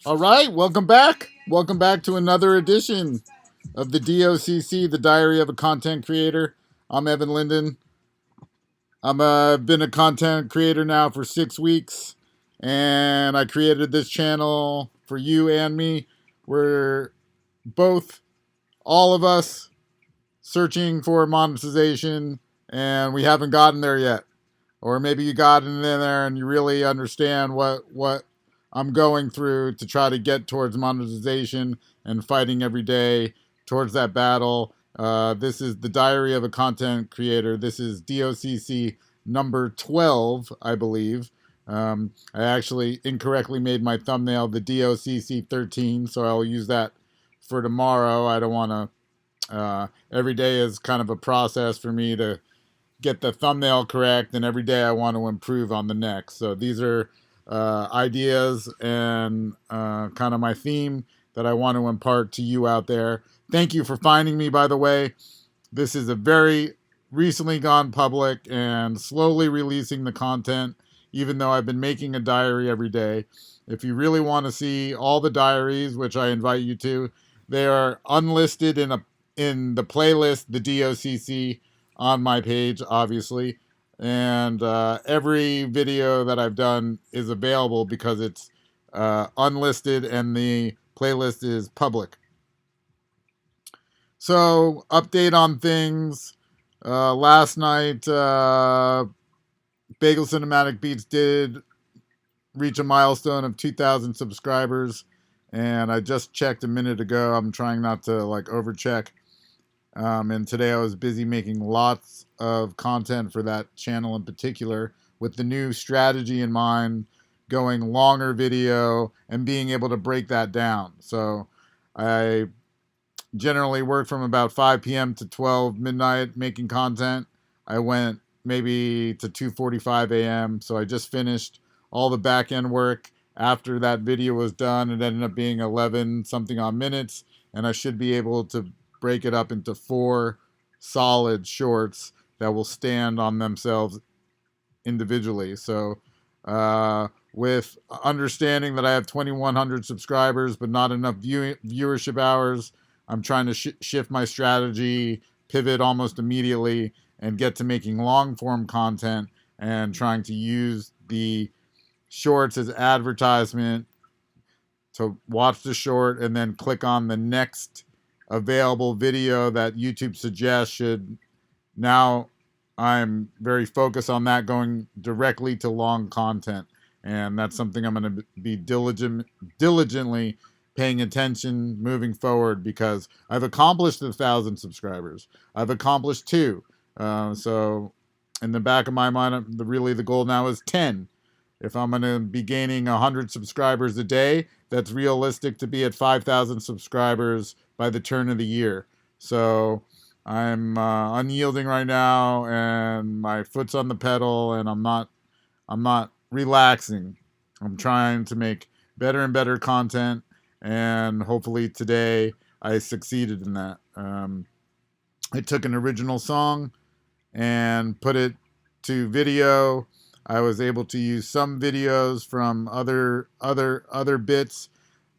All right, welcome back. Welcome back to another edition of the DOCC, the Diary of a Content Creator. I'm Evan Linden. I've been a content creator now for 6 weeks, and I created this channel for you and me. We're both, all of us, searching for monetization, and we haven't gotten there yet. Or maybe you got in there and you really understand what I'm going through to try to get towards monetization and fighting every day towards that battle. This is the Diary of a Content Creator. This is DOCC number 12, I believe. I actually incorrectly made my thumbnail the DOCC 13, so I'll use that for tomorrow. I don't want to. Every day is kind of a process for me to get the thumbnail correct, and every day I want to improve on the next. So these are ideas and kind of my theme that I want to impart to you out there. Thank you for finding me, by the way. This is a very recently gone public and slowly releasing the content, even though I've been making a diary every day. If you really want to see all the diaries, which I invite you to, they are unlisted in the playlist, the DOCC, on my page, obviously. And every video that I've done is available because it's unlisted and the playlist is public. So, update on things. Last night, Bagel Cinematic Beats did reach a milestone of 2,000 subscribers. And I just checked a minute ago. I'm trying not to overcheck. And today I was busy making lots of content for that channel in particular, with the new strategy in mind, going longer video and being able to break that down. So I generally work from about 5 p.m. to 12 midnight making content. I went maybe to 2:45 a.m. So I just finished all the back end work. After that video was done, it ended up being 11 something on minutes, and I should be able to break it up into 4 solid shorts that will stand on themselves individually. So with understanding that I have 2,100 subscribers but not enough viewership hours, I'm trying to shift my strategy, pivot almost immediately, and get to making long form content and trying to use the shorts as advertisement to watch the short and then click on the next available video that YouTube suggests. Should now I'm very focused on that, going directly to long content, and that's something I'm going to be diligently paying attention moving forward, because I've accomplished 1,000 subscribers. I've accomplished 2. So in the back of my mind, really the goal now is 10. If I'm going to be gaining 100 subscribers a day, that's realistic to be at 5,000 subscribers by the turn of the year. So I'm unyielding right now, and my foot's on the pedal, and I'm not relaxing. I'm trying to make better and better content, and hopefully today I succeeded in that. I took an original song and put it to video. I was able to use some videos from other bits,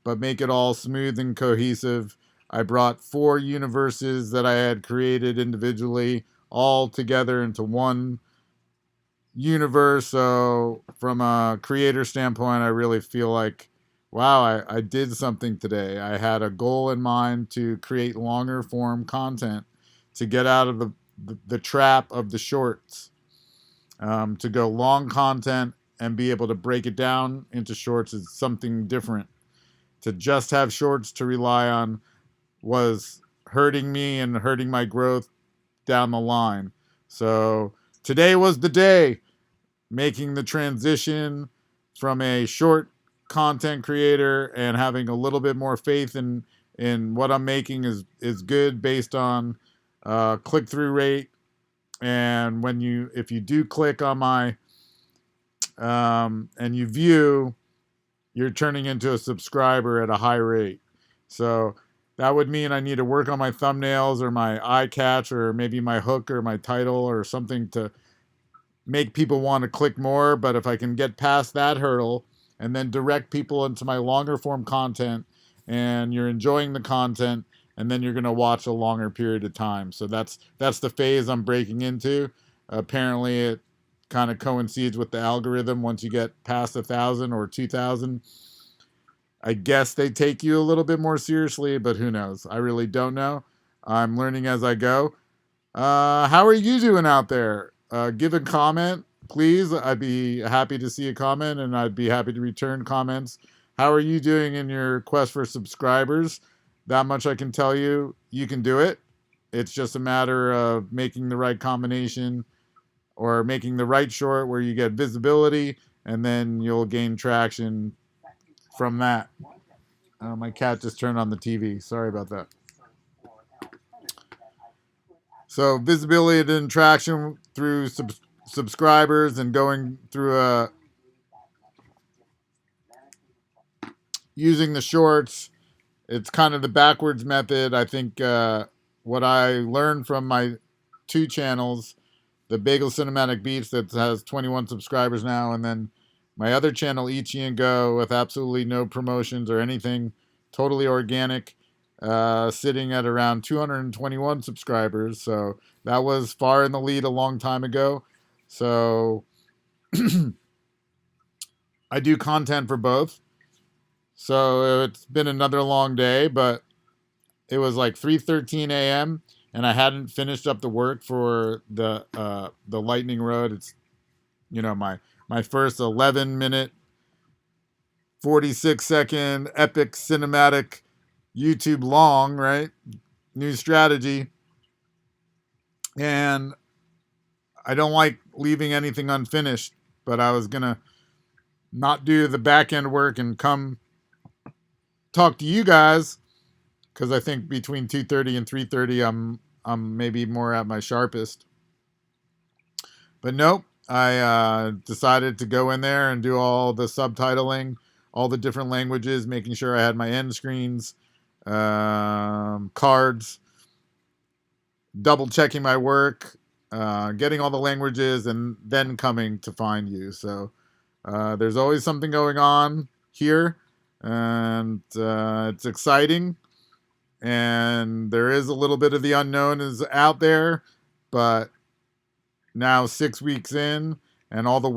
but make it all smooth and cohesive. I brought 4 universes that I had created individually all together into one universe. So from a creator standpoint, I really feel like, wow, I did something today. I had a goal in mind to create longer form content, to get out of the trap of the shorts. To go long content and be able to break it down into shorts is something different. To just have shorts to rely on was hurting me and hurting my growth down the line. So today was the day, making the transition from a short content creator and having a little bit more faith in what I'm making is good, based on click-through rate. And if you do click on my and you view, you're turning into a subscriber at a high rate. So that would mean I need to work on my thumbnails or my eye catch, or maybe my hook or my title or something to make people want to click more. But if I can get past that hurdle and then direct people into my longer form content, and you're enjoying the content, and then you're going to watch a longer period of time. So that's the phase I'm breaking into. Apparently it kind of coincides with the algorithm. Once you get past 1,000 or 2,000, I guess they take you a little bit more seriously, but who knows? I really don't know. I'm learning as I go. How are you doing out there? Give a comment, please. I'd be happy to see a comment, and I'd be happy to return comments. How are you doing in your quest for subscribers? That much I can tell you. You can do it. It's just a matter of making the right combination or making the right short where you get visibility, and then you'll gain traction from that. My cat just turned on the TV. Sorry about that. So visibility and traction through subscribers and going through using the shorts. It's kind of the backwards method. I think what I learned from my 2 channels, the Bagel Cinematic Beats that has 21 subscribers now, and then my other channel, Ichi and Go, with absolutely no promotions or anything, totally organic, sitting at around 221 subscribers. So that was far in the lead a long time ago. So I do content for both. So it's been another long day, but it was like 3:13 a.m. and I hadn't finished up the work for the Lightning Road. It's my first 11-minute, 46-second epic cinematic YouTube long, right? New strategy. And I don't like leaving anything unfinished, but I was going to not do the back end work and come talk to you guys, because I think between 2:30 and 3:30 I'm maybe more at my sharpest. But nope, I decided to go in there and do all the subtitling, all the different languages, making sure I had my end screens, cards, double checking my work, getting all the languages, and then coming to find you. So there's always something going on here, and it's exciting. And there is a little bit of the unknown is out there, but now 6 weeks in, and all the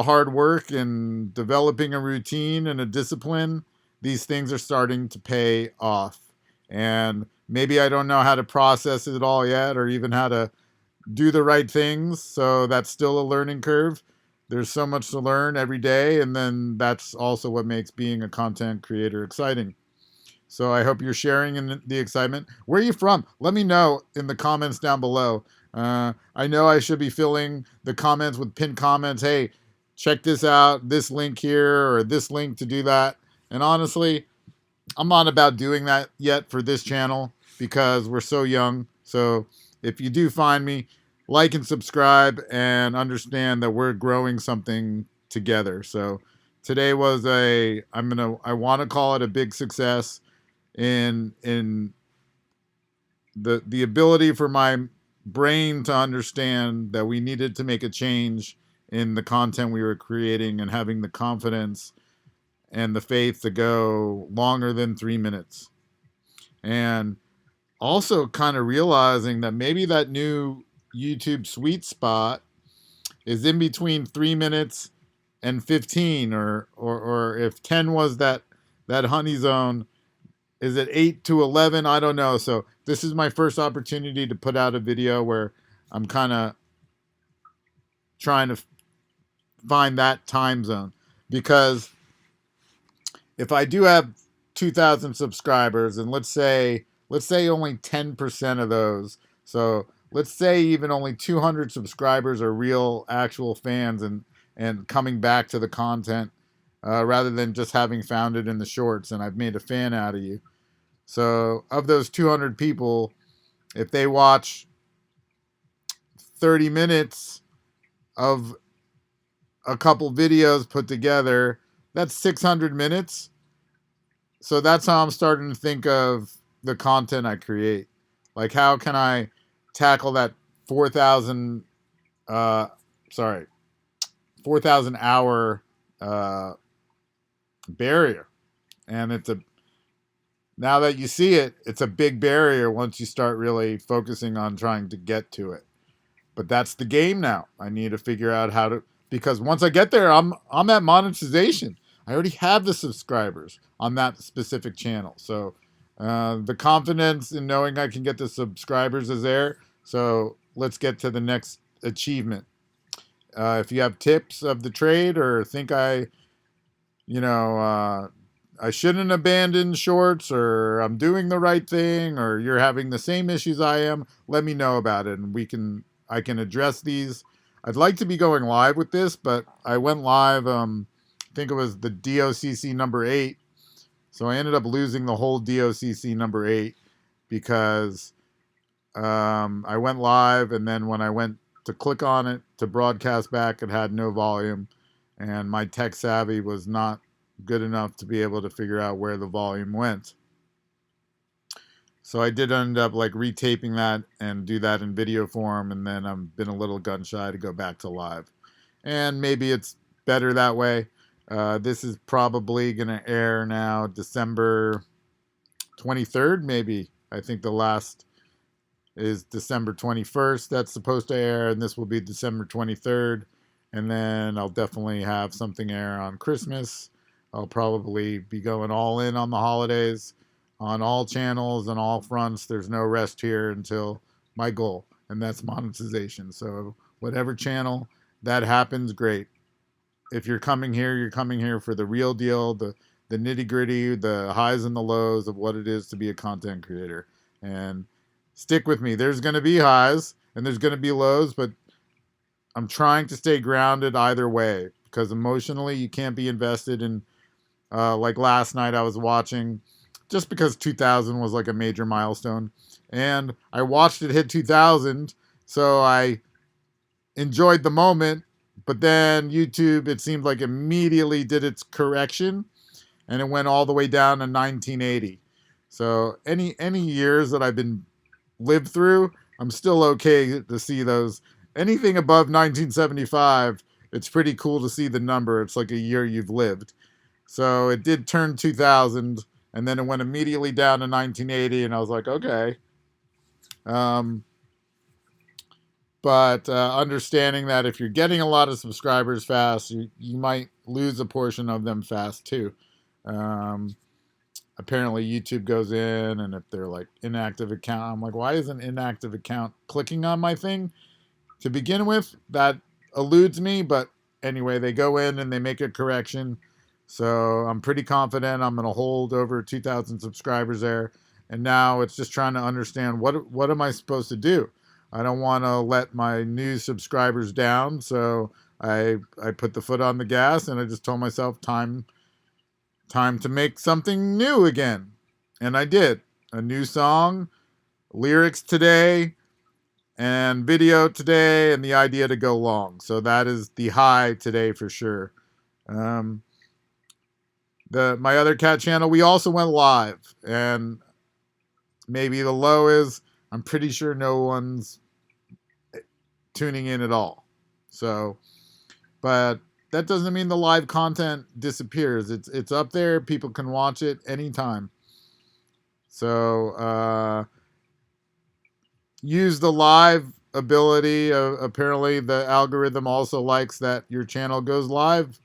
hard work and developing a routine and a discipline, these things are starting to pay off. And maybe I don't know how to process it all yet, or even how to do the right things. So that's still a learning curve. There's so much to learn every day. And then that's also what makes being a content creator exciting. So I hope you're sharing in the excitement. Where are you from? Let me know in the comments down below. I know I should be filling the comments with pinned comments. Hey, check this out, this link here, or this link to do that. And honestly, I'm not about doing that yet for this channel because we're so young. So if you do find me, like and subscribe, and understand that we're growing something together. So today was I want to call it a big success in the ability for my brain to understand that we needed to make a change in the content we were creating, and having the confidence and the faith to go longer than 3 minutes. And also kind of realizing that maybe that new YouTube sweet spot is in between 3 minutes and 15, or if 10 was that honey zone, is it 8 to 11? I don't know. So this is my first opportunity to put out a video where I'm kind of trying to find that time zone, because if I do have 2,000 subscribers, and let's say only 10% of those, so let's say even only 200 subscribers are real actual fans and coming back to the content, rather than just having found it in the shorts and I've made a fan out of you. So of those 200 people, if they watch 30 minutes of a couple videos put together, that's 600 minutes. So that's how I'm starting to think of the content I create. Like, how can I tackle that 4,000 hour uh, barrier. And now that you see it, it's a big barrier once you start really focusing on trying to get to it. But that's the game now. I need to figure out how to, because once I get there, I'm at monetization. I already have the subscribers on that specific channel. So the confidence in knowing I can get the subscribers is there. So let's get to the next achievement. If you have tips of the trade or think you know, I shouldn't abandon shorts, or I'm doing the right thing, or you're having the same issues I am, let me know about it, and I can address these. I'd like to be going live with this, but I went live, I think it was the DOCC number 8, so I ended up losing the whole DOCC number 8 because I went live, and then when I went to click on it to broadcast back, it had no volume, and my tech savvy was not good enough to be able to figure out where the volume went. So I did end up like retaping that and do that in video form, and then I've been a little gun shy to go back to live. And maybe it's better that way. This is probably going to air now December 23rd, maybe. I think the last is December 21st that's supposed to air, and this will be December 23rd. And then I'll definitely have something air on Christmas. I'll probably be going all in on the holidays on all channels and all fronts. There's no rest here until my goal, and that's monetization. So whatever channel that happens, great. If you're coming here for the real deal, the nitty gritty, the highs and the lows of what it is to be a content creator. And stick with me. There's going to be highs and there's going to be lows, but I'm trying to stay grounded either way, because emotionally you can't be invested in, like last night I was watching, just because 2000 was like a major milestone, and I watched it hit 2000, so I enjoyed the moment, but then YouTube, it seemed like immediately did its correction, and it went all the way down to 1980. So any years that I've been lived through, I'm still okay to see those. Anything above 1975, it's pretty cool to see the number. It's like a year you've lived. So it did turn 2000, and then it went immediately down to 1980, and I was like, okay. But understanding that if you're getting a lot of subscribers fast, you might lose a portion of them fast too. Apparently YouTube goes in, and if they're like inactive account, I'm like, why is an inactive account clicking on my thing? To begin with, that eludes me, but anyway, they go in and they make a correction. So I'm pretty confident I'm going to hold over 2,000 subscribers there. And now it's just trying to understand what am I supposed to do? I don't want to let my new subscribers down. So I put the foot on the gas, and I just told myself time to make something new again. And I did. A new song, lyrics today, and video today, and the idea to go long. So that is the high today for sure. My other cat channel, we also went live, and maybe the low is I'm pretty sure no one's tuning in at all. So, but that doesn't mean the live content disappears. It's up there. People can watch it anytime. So use the live ability. Apparently the algorithm also likes that your channel goes live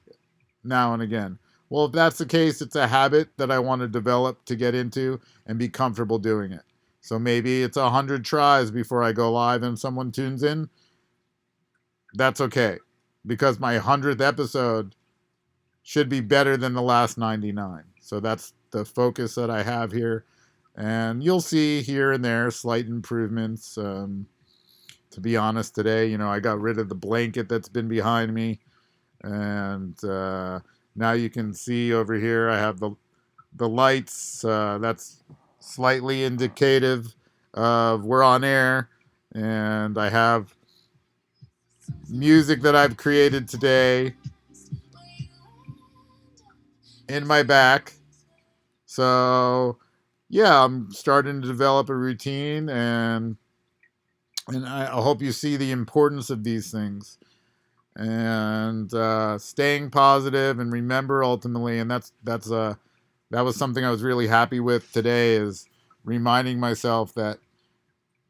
now and again. Well, if that's the case, it's a habit that I want to develop to get into and be comfortable doing it. So maybe it's 100 tries before I go live and someone tunes in. That's okay, because my 100th episode should be better than the last 99. So that's the focus that I have here. And you'll see here and there slight improvements. To be honest, today, I got rid of the blanket that's been behind me. And now you can see over here I have the lights. That's slightly indicative of we're on air. And I have music that I've created today in my back. So yeah, I'm starting to develop a routine, and I hope you see the importance of these things. and staying positive, and remember ultimately, and that was something I was really happy with today, is reminding myself that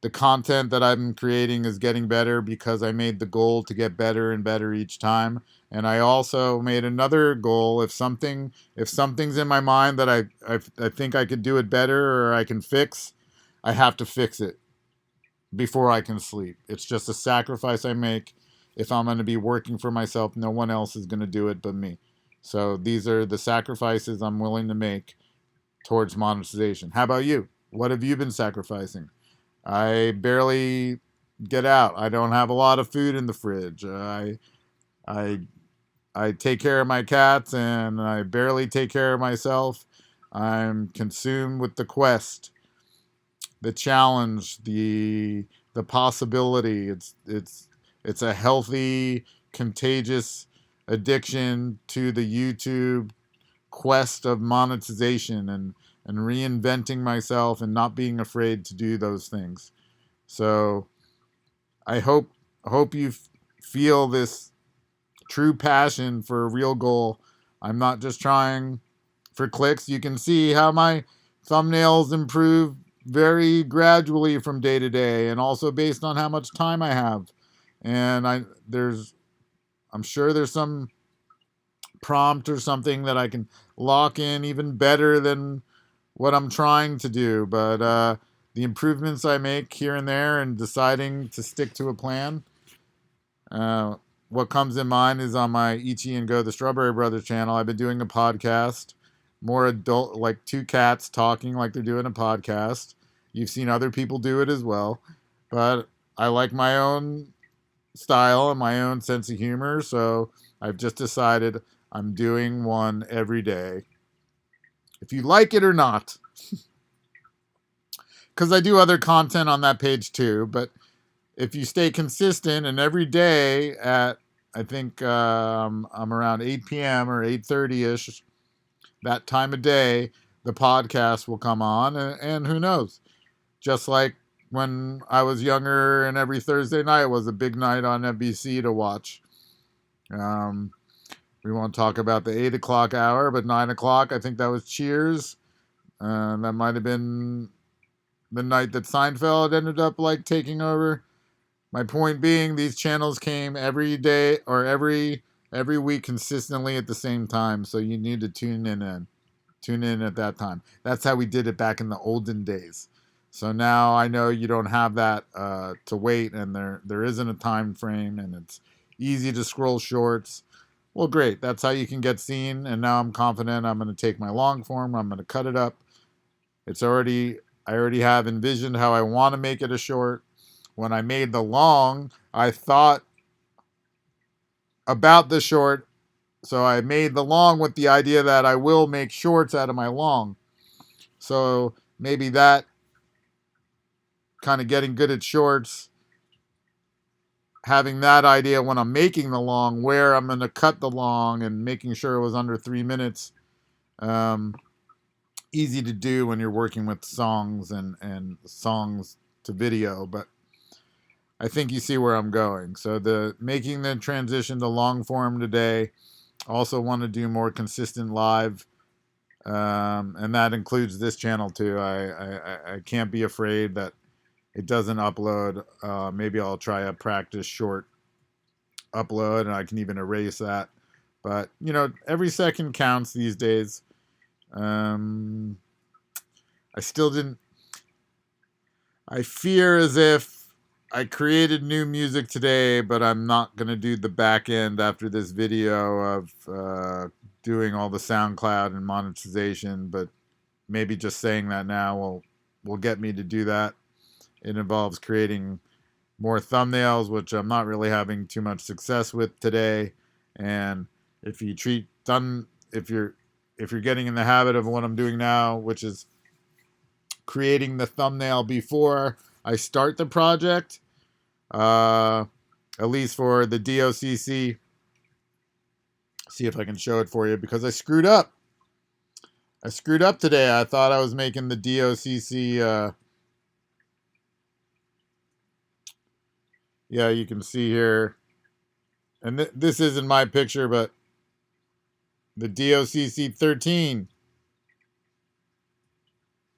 the content that I'm creating is getting better because I made the goal to get better and better each time. And I also made another goal. If something's in my mind that I think I could do it better or I can fix, I have to fix it before I can sleep. It's just a sacrifice I make. If I'm going to be working for myself, no one else is going to do it but me. So these are the sacrifices I'm willing to make towards monetization. How about you? What have you been sacrificing? I barely get out. I don't have a lot of food in the fridge. I I take care of my cats and I barely take care of myself. I'm consumed with the quest, the challenge, the possibility. It's a healthy, contagious addiction to the YouTube quest of monetization and reinventing myself and not being afraid to do those things. So I hope you feel this true passion for a real goal. I'm not just trying for clicks. You can see how my thumbnails improve very gradually from day to day, and also based on how much time I have. And I'm sure there's some prompt or something that I can lock in even better than what I'm trying to do. But the improvements I make here and there and deciding to stick to a plan, uh, what comes in mind is on my Ichi and Go the Strawberry Brothers channel. I've been doing a podcast, more adult, like two cats talking like they're doing a podcast. You've seen other people do it as well, but I like my own style and my own sense of humor, so I've just decided I'm doing one every day. If you like it or not, because I do other content on that page too, but if you stay consistent and every day at, I think I'm around 8 p.m. or 8:30ish, that time of day, the podcast will come on, and who knows? Just like when I was younger, and every Thursday night was a big night on NBC to watch. Um, we won't talk about the 8 o'clock hour, but 9 o'clock, I think that was Cheers. That might have been the night that Seinfeld ended up like taking over. My point being, these channels came every day or every week consistently at the same time, so you need to tune in at that time. That's how we did it back in the olden days. So now I know you don't have that to wait, and there isn't a time frame, and it's easy to scroll shorts. Well, great. That's how you can get seen. And now I'm confident I'm going to take my long form. I'm going to cut it up. I already have envisioned how I want to make it a short. When I made the long, I thought about the short. So I made the long with the idea that I will make shorts out of my long. So maybe that kind of getting good at shorts, having that idea when I'm making the long, where I'm going to cut the long and making sure it was under 3 minutes. Um, Easy to do when you're working with songs and songs to video, but I think you see where I'm going. So the making the transition to long form today. Also want to do more consistent live, and that includes this channel too. I can't be afraid that it doesn't upload. Maybe I'll try a practice short upload, and I can even erase that. But every second counts these days. I still didn't. I fear as if I created new music today, but I'm not going to do the back end after this video of doing all the SoundCloud and monetization. But maybe just saying that now will get me to do that. It involves creating more thumbnails, which I'm not really having too much success with today. And if you if you're getting in the habit of what I'm doing now, which is creating the thumbnail before I start the project, at least for the DOCC. See if I can show it for you, because I screwed up. I screwed up today. I thought I was making the DOCC. Yeah, you can see here. and this isn't my picture, but the DOCC 13.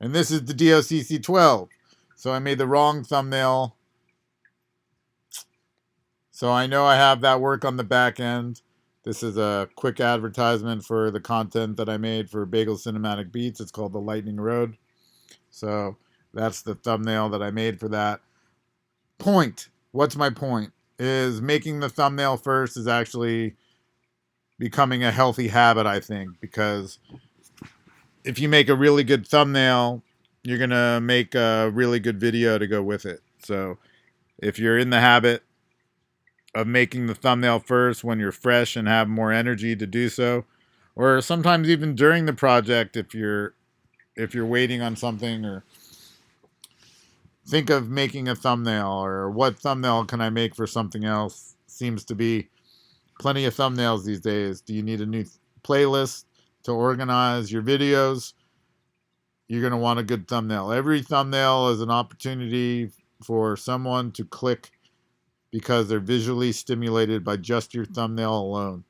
And this is the DOCC 12. So I made the wrong thumbnail. So I know I have that work on the back end. This is a quick advertisement for the content that I made for Bagel Cinematic Beats. It's called The Lightning Road. So that's the thumbnail that I made for that. Point. What's my point? Is making the thumbnail first is actually becoming a healthy habit, I think, because if you make a really good thumbnail, you're going to make a really good video to go with it. So if you're in the habit of making the thumbnail first when you're fresh and have more energy to do so, or sometimes even during the project, if you're waiting on something, or think of making a thumbnail, or what thumbnail can I make for something else? Seems to be plenty of thumbnails these days. Do you need a new playlist to organize your videos? You're going to want a good thumbnail. Every thumbnail is an opportunity for someone to click because they're visually stimulated by just your thumbnail alone.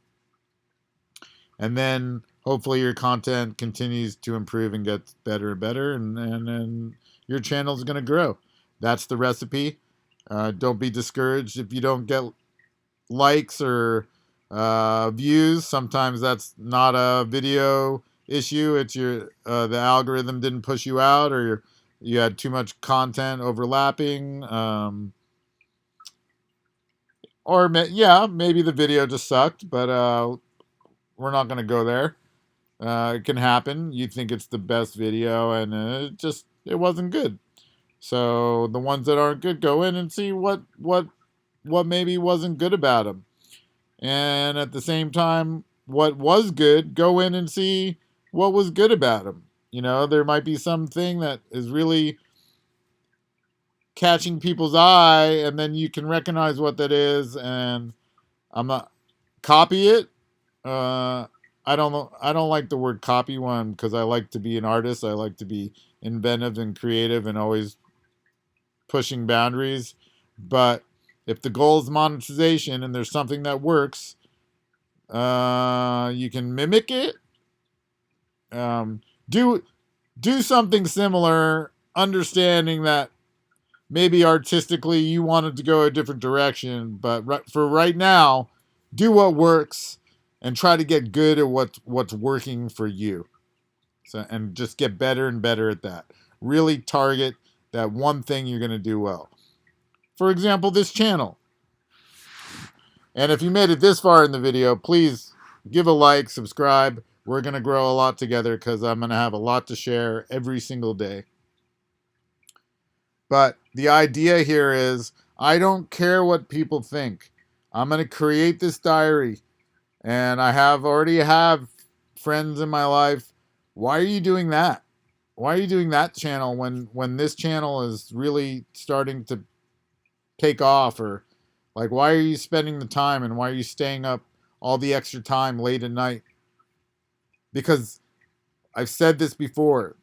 And then hopefully your content continues to improve and gets better and better, and your channel is going to grow. That's the recipe. Don't be discouraged if you don't get likes or views. Sometimes that's not a video issue. It's the algorithm didn't push you out, or you had too much content overlapping. Or maybe the video just sucked, but we're not going to go there. It can happen. You think it's the best video, and it wasn't good. So the ones that aren't good, go in and see what maybe wasn't good about them. And at the same time, what was good, go in and see what was good about them. You know, there might be something that is really catching people's eye, and then you can recognize what that is, and I'm not copy it. I don't like the word copy one, because I like to be an artist. I like to be inventive and creative and always pushing boundaries. But if the goal is monetization and there's something that works, you can mimic it. Do something similar, understanding that maybe artistically you wanted to go a different direction, but for right now, do what works and try to get good at what's working for you. So, and just get better and better at that. Really target that one thing you're going to do well. For example, this channel. And if you made it this far in the video, please give a like, subscribe. We're going to grow a lot together, because I'm going to have a lot to share every single day. But the idea here is, I don't care what people think. I'm going to create this diary. And I already have friends in my life. Why are you doing that? Why are you doing that channel when this channel is really starting to take off? Or like, why are you spending the time, and why are you staying up all the extra time late at night? Because I've said this before.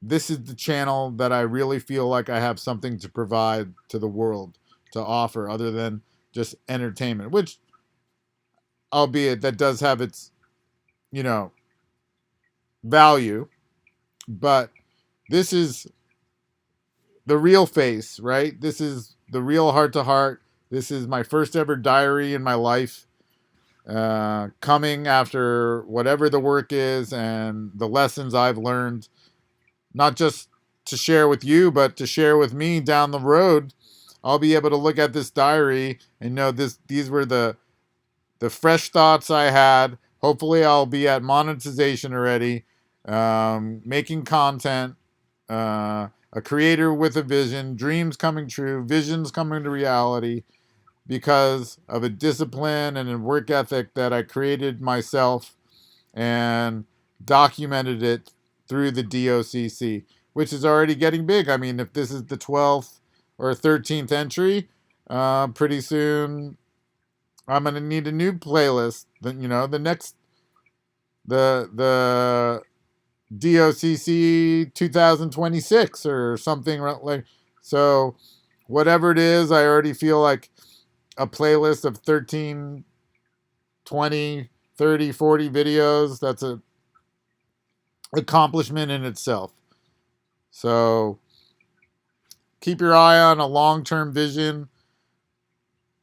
This is the channel that I really feel like I have something to provide to the world, to offer, other than just entertainment, which, albeit that does have its, value. But this is the real face, right? This is the real heart to heart. This is my first ever diary in my life, coming after whatever the work is and the lessons I've learned, not just to share with you, but to share with me down the road. I'll be able to look at this diary and know these were the fresh thoughts I had. Hopefully I'll be at monetization already, making content, a creator with a vision, dreams coming true, visions coming to reality, because of a discipline and a work ethic that I created myself and documented it through the DOCC, which is already getting big. I mean, if this is the 12th or 13th entry, pretty soon I'm going to need a new playlist. The next, the DOCC 2026 or something like. So whatever it is, I already feel like a playlist of 13 20, 30, 40 videos, that's a accomplishment in itself. So keep your eye on a long-term vision.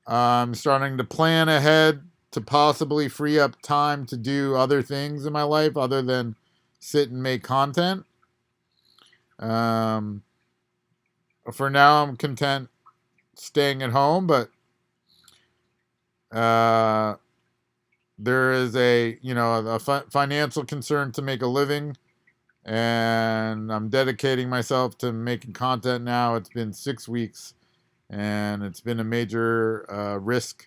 I'm starting to plan ahead to possibly free up time to do other things in my life other than sit and make content. Um, for now, I'm content staying at home, but uh, there is a financial concern to make a living, and I'm dedicating myself to making content now. It's been 6 weeks, and it's been a major risk,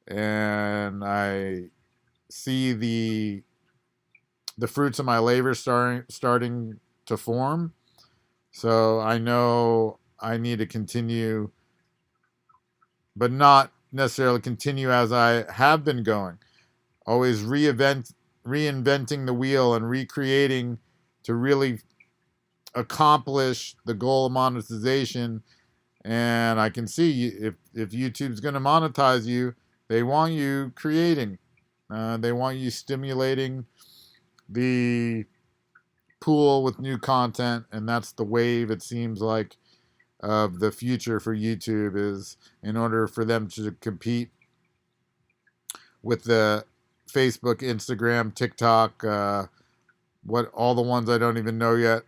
and I see the fruits of my labor starting to form. So I know I need to continue, but not necessarily continue as I have been going. Always reinventing the wheel and recreating to really accomplish the goal of monetization. And I can see if YouTube's going to monetize you, they want you creating. They want you stimulating the pool with new content, and that's the wave, it seems like, of the future for YouTube, is in order for them to compete with the Facebook, Instagram, TikTok, what all the ones I don't even know yet,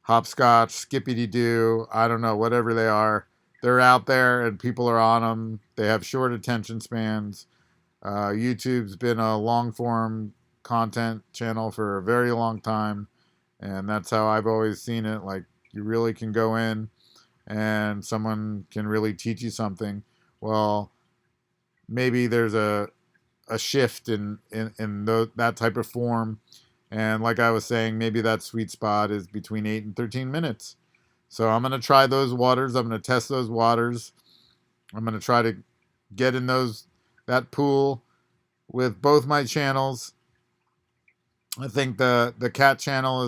Hopscotch, Skippity Doo, I don't know, whatever they are. They're out there and people are on them. They have short attention spans. YouTube's been a long form content channel for a very long time, and that's how I've always seen it. Like, you really can go in and someone can really teach you something. Well, maybe there's a shift in that type of form, and like I was saying, maybe that sweet spot is between 8 and 13 minutes. So I'm going to try those waters. I'm going to test those waters. I'm going to try to get in that pool with both my channels. I think the cat channel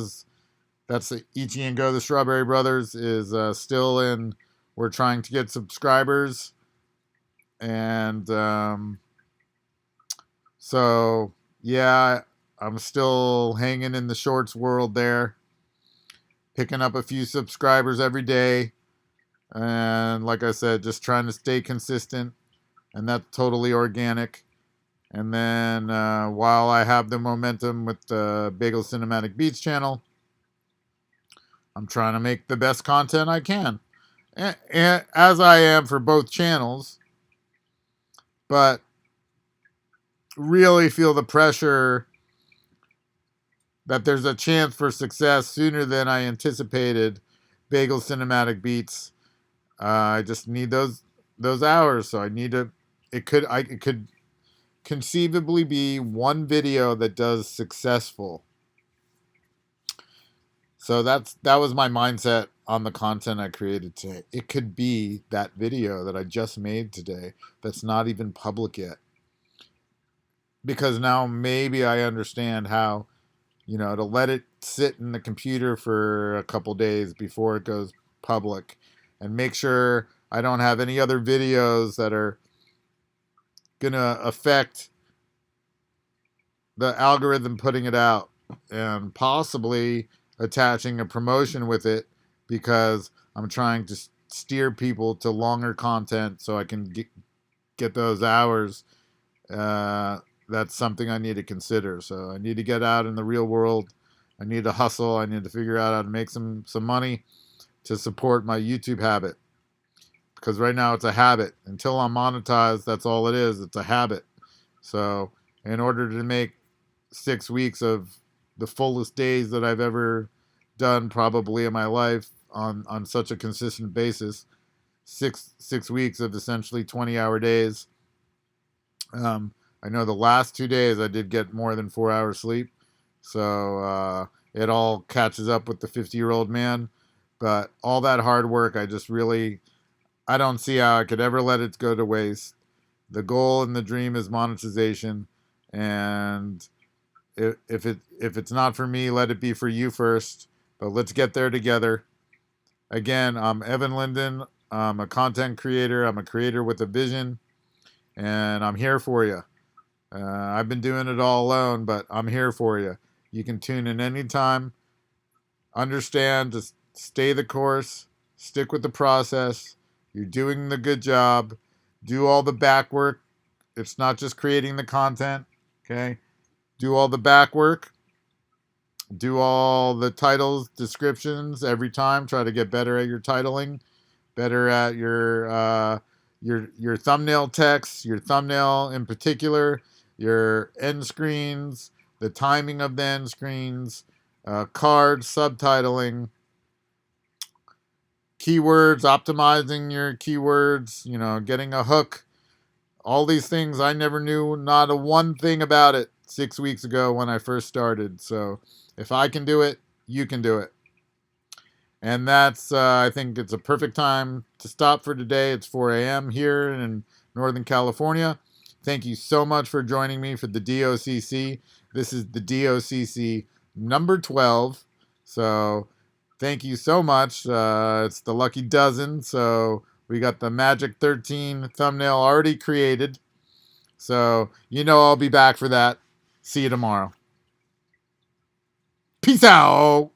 that's the Ichi and Go, the Strawberry Brothers, is still in. We're trying to get subscribers, and so yeah, I'm still hanging in the shorts world there, picking up a few subscribers every day, and like I said, just trying to stay consistent, and that's totally organic. And then while I have the momentum with the Bagel Cinematic Beats channel, I'm trying to make the best content I can, and as I am for both channels, but really feel the pressure that there's a chance for success sooner than I anticipated. Bagel Cinematic Beats. I just need those hours, so I need to. It could conceivably be one video that does successful. So that was my mindset on the content I created today. It could be that video that I just made today that's not even public yet. Because now maybe I understand how, to let it sit in the computer for a couple days before it goes public, and make sure I don't have any other videos that are going to affect the algorithm putting it out, and possibly attaching a promotion with it, because I'm trying to steer people to longer content so I can get those hours. That's something I need to consider. So I need to get out in the real world. I need to hustle. I need to figure out how to make some money to support my YouTube habit. Because right now it's a habit. Until I'm monetized, that's all it is. It's a habit. So in order to make 6 weeks of the fullest days that I've ever done probably in my life on such a consistent basis, six weeks of essentially 20-hour days. I know the last 2 days I did get more than 4 hours sleep, so it all catches up with the 50-year-old man. But all that hard work, I don't see how I could ever let it go to waste. The goal and the dream is monetization, and if it's not for me, let it be for you first. But let's get there together. Again, I'm Evan Linden. I'm a content creator. I'm a creator with a vision, and I'm here for you. I've been doing it all alone, but I'm here for you. You can tune in anytime. Understand to stay the course, stick with the process. You're doing the good job. Do all the back work. It's not just creating the content, okay? Do all the back work. Do all the titles, descriptions every time. Try to get better at your titling, better at your thumbnail text, your thumbnail in particular, your end screens, the timing of the end screens, cards, subtitling, keywords, optimizing your keywords, getting a hook. All these things I never knew not a one thing about it 6 weeks ago when I first started. So if I can do it, you can do it. And that's, I think it's a perfect time to stop for today. It's 4 a.m. here in Northern California. Thank you so much for joining me for the DOCC. This is the DOCC number 12. So thank you so much. It's the lucky dozen. So we got the magic 13 thumbnail already created. So I'll be back for that. See you tomorrow. Peace out.